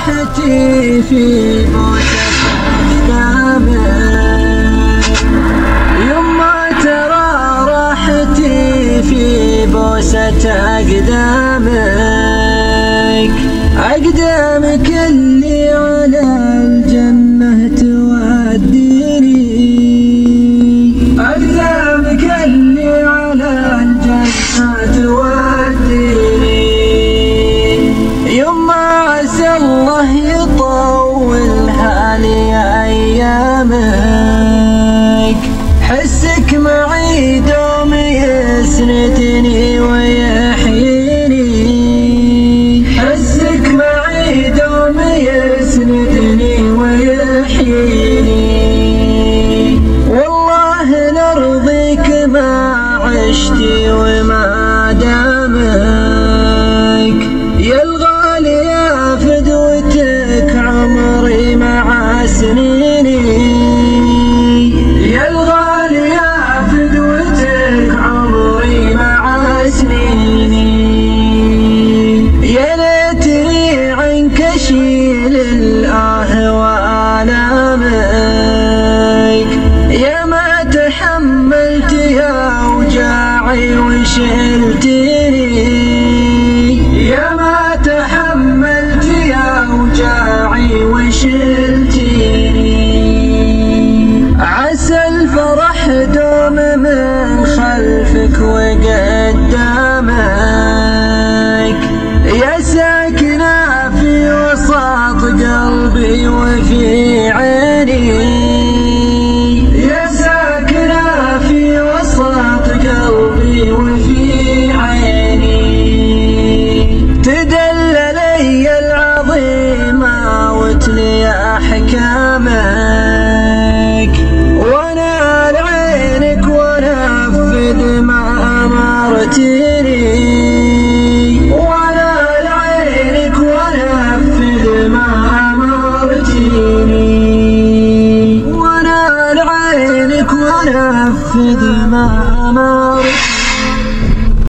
راحتي في بوسة أقدامك، يما ترى راحتي في بوسة أقدامك، أقدامك اللي على الجنة توديني، أقدامك اللي على الجنة توديني، يما عسى الله يطولها لي أيامك، حسك معي دوم يسندني ويحييني، حسك معي دوم يسندني ويحييني، والله نرضيك ما عشتي وما دامك، يا الغالي يا فدوتك عمري مع سنيني، يا الغالي يا فدوتك عمري مع سنيني، يا ليتني عنك اشيل الآه وآلامك، يا ما تحملت يا وجاعي وشلتني، يا ما تحملت يا وجاعي وشلتني، عسى الفرح دوم من خلفك وقدامك، يا ساكنة في وسط قلبي وفي عيني، يا ساكنة في وسط قلبي وفي عيني، تدللي العظيمة وتلي أحكامك، وانا لعينك ونفذ ما أمرتني، وانا لعينك ونفذ ما أمرتني، وانا لعينك ونفذ ما أمرتني.